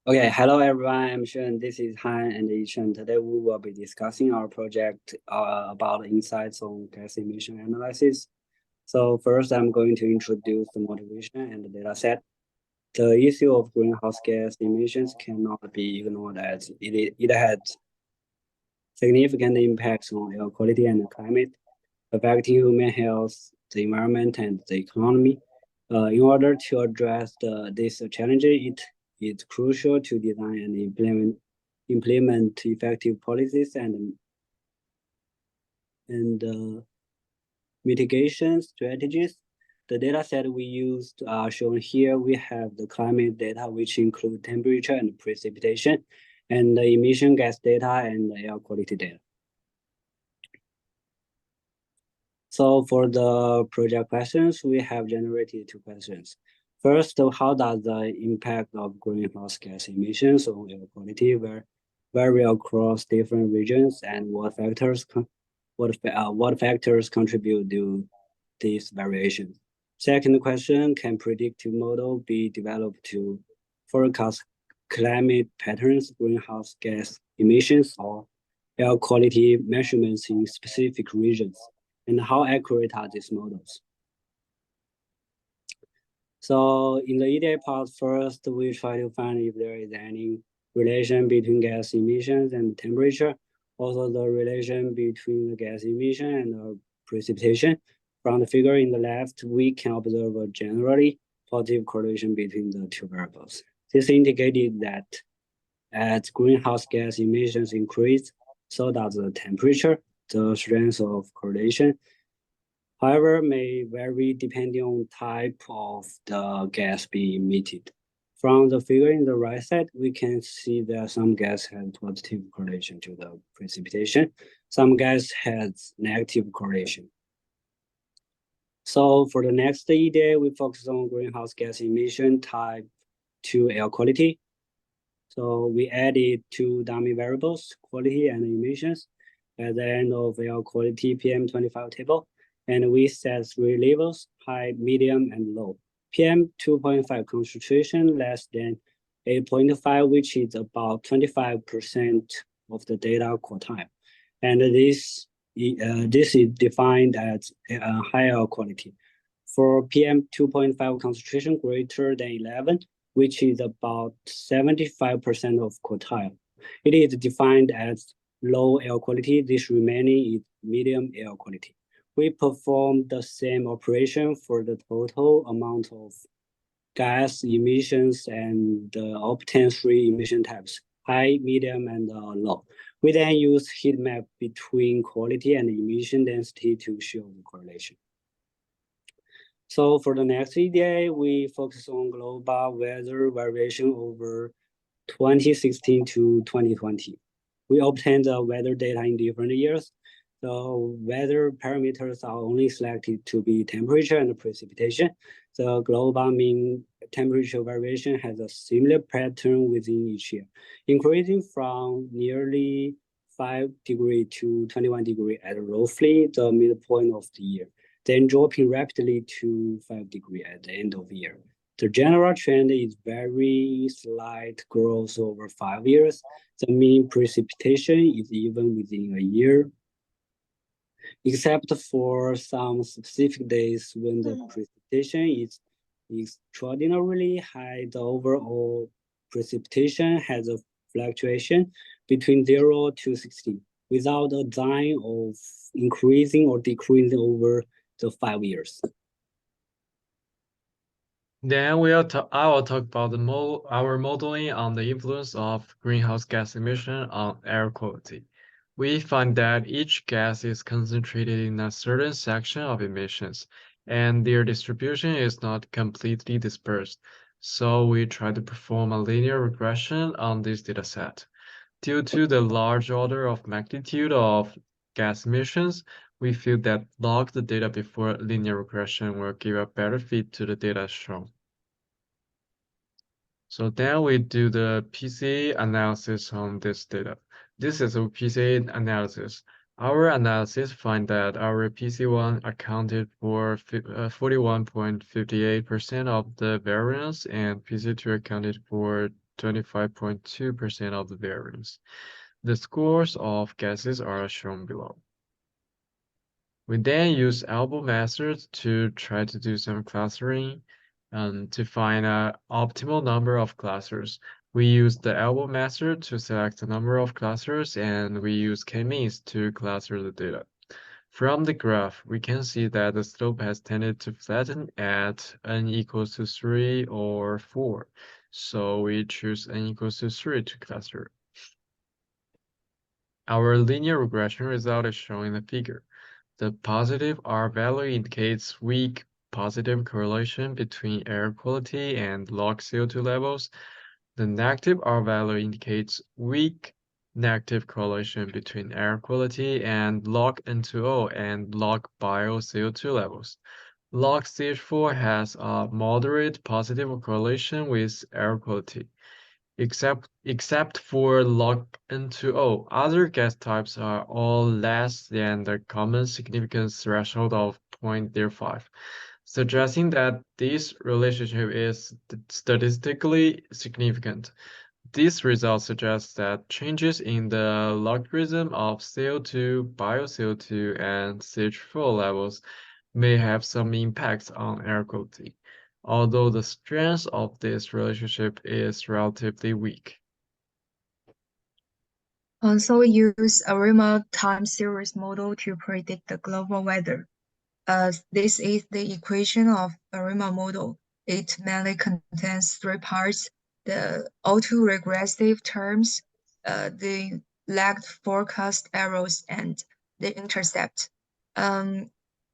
Okay, hello everyone. I'm Sheng. This is Han and Yicheng. Today we will be discussing our project about insights on gas emission analysis. So first, I'm going to introduce the motivation and the data set. The issue of greenhouse gas emissions cannot be ignored as it has significant impacts on air quality and climate, affecting human health, the environment, and the economy. In order to address this challenge, it is crucial to design and implement effective policies and mitigation strategies. The data set we used are shown here. We have the climate data, which include temperature and precipitation, and the emission gas data and the air quality data. So for the project questions, we have generated two questions. First, how does the impact of greenhouse gas emissions on air quality vary across different regions, and what factors contribute to these variations? Second question, can predictive model be developed to forecast climate patterns, greenhouse gas emissions, or air quality measurements in specific regions? And how accurate are these models? So in the EDA part, first, we try to find if there is any relation between gas emissions and temperature, also the relation between the gas emission and the precipitation. From the figure in the left, we can observe a generally positive correlation between the two variables. This indicated that as greenhouse gas emissions increase, so does the temperature. The strength of correlation, however, may vary depending on type of the gas being emitted. From the figure in the right side, we can see that some gas has positive correlation to the precipitation. Some gas has negative correlation. So for the next EDA, we focus on greenhouse gas emission type to air quality. So we added two dummy variables, quality and emissions, at the end of air quality PM25 table. And we set three levels, high, medium, and low. PM 2.5 concentration less than 8.5, which is about 25% of the data quartile. And this is defined as higher quality. For PM 2.5 concentration greater than 11, which is about 75% of quartile, it is defined as low air quality. This remaining is medium air quality. We perform the same operation for the total amount of gas emissions and obtain three emission types, high, medium, and low. We then use heat map between quality and emission density to show the correlation. So for the next EDA, we focus on global weather variation over 2016 to 2020. We obtained the weather data in different years. The weather parameters are only selected to be temperature and precipitation. The global mean temperature variation has a similar pattern within each year, increasing from nearly 5 degree to 21 degree at roughly the midpoint of the year, then dropping rapidly to 5 degree at the end of the year. The general trend is very slight growth over 5 years. The mean precipitation is even within a year, except for some specific days when the precipitation is extraordinarily high. The overall precipitation has a fluctuation between 0 to 60 without a sign of increasing or decreasing over the 5 years. Then I will talk about our modeling on the influence of greenhouse gas emission on air quality. We find that each gas is concentrated in a certain section of emissions, and their distribution is not completely dispersed. So we try to perform a linear regression on this dataset. Due to the large order of magnitude of gas emissions, we feel that log the data before linear regression will give a better fit to the data shown. So then we do the PCA analysis on this data. This is a PCA analysis. Our analysis find that our PC1 accounted for 41.58% of the variance and PC2 accounted for 25.2% of the variance. The scores of gases are shown below. We then use elbow methods to try to do some clustering to find an optimal number of clusters. We use the elbow method to select the number of clusters, and we use k-means to cluster the data. From the graph, we can see that the slope has tended to flatten at n equals to 3 or 4. So we choose n equals to 3 to cluster. Our linear regression result is shown in the figure. The positive R value indicates weak positive correlation between air quality and log CO2 levels. The negative R value indicates weak negative correlation between air quality and log N2O and log bio CO2 levels. Log CH4 has a moderate positive correlation with air quality. Except for log N2O, other gas types are all less than the common significance threshold of 0.05, suggesting that this relationship is statistically significant. This result suggests that changes in the logarithm of CO2, bio-CO2, and CH4 levels may have some impacts on air quality, although the strength of this relationship is relatively weak. So we use ARIMA time series model to predict the global weather. This is the equation of ARIMA model. It mainly contains three parts: the autoregressive terms, the lagged forecast errors, and the intercept.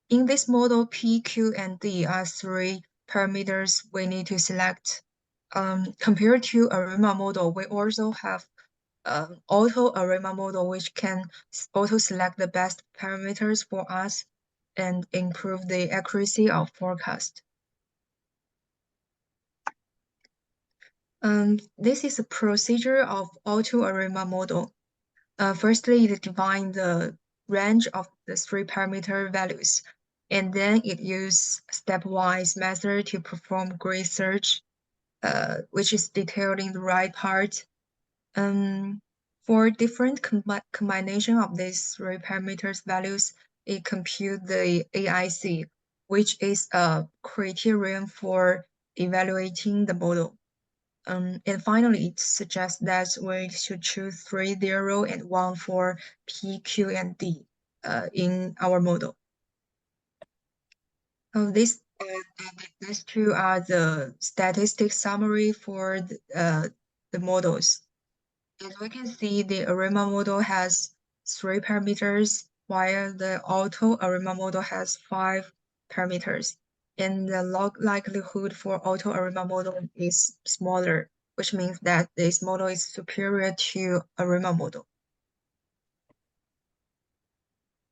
In this model, P, Q, and D are three parameters we need to select. Compared to ARIMA model, we also have auto ARIMA model, which can auto-select the best parameters for us and improve the accuracy of forecast. This is a procedure of auto ARIMA model. Firstly, it defines the range of the three parameter values, and then it uses stepwise method to perform grid search, which is detailed in the right part. For different combination of these three parameters values, it compute the AIC, which is a criterion for evaluating the model. And finally, it suggests that we should choose 3, 0, and 1 for P, Q, and D in our model. These two are the statistic summary for the models. As we can see, the ARIMA model has 3 parameters, while the auto ARIMA model has 5 parameters. And the log likelihood for auto ARIMA model is smaller, which means that this model is superior to ARIMA model.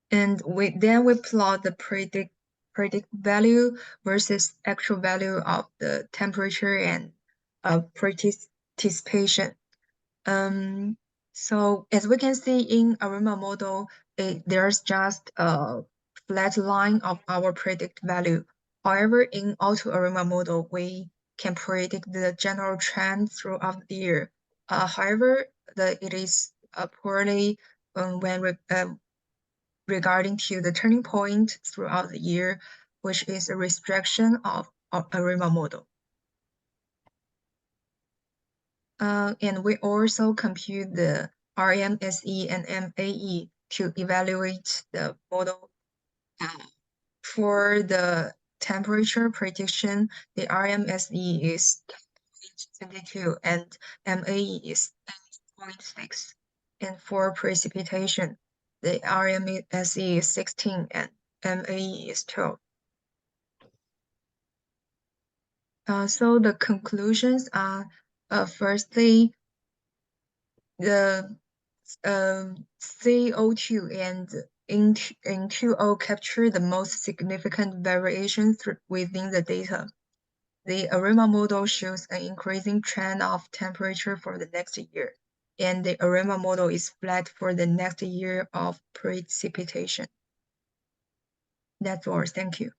And then we plot the predict value versus actual value of the temperature and participation. So as we can see in ARIMA model, there's just a flat line of our predict value. However, in auto ARIMA model, we can predict the general trend throughout the year. However, it is poorly when regarding to the turning point throughout the year, which is a restriction of ARIMA model. And we also compute the RMSE and MAE to evaluate the model. For the temperature prediction, the RMSE is 22 and MAE is 0.6. And for precipitation, the RMSE is 16 and MAE is 12. So the conclusions are, firstly, the CO2 and N2O capture the most significant variations within the data. The ARIMA model shows an increasing trend of temperature for the next year, and the ARIMA model is flat for the next year of precipitation. That's all. Thank you.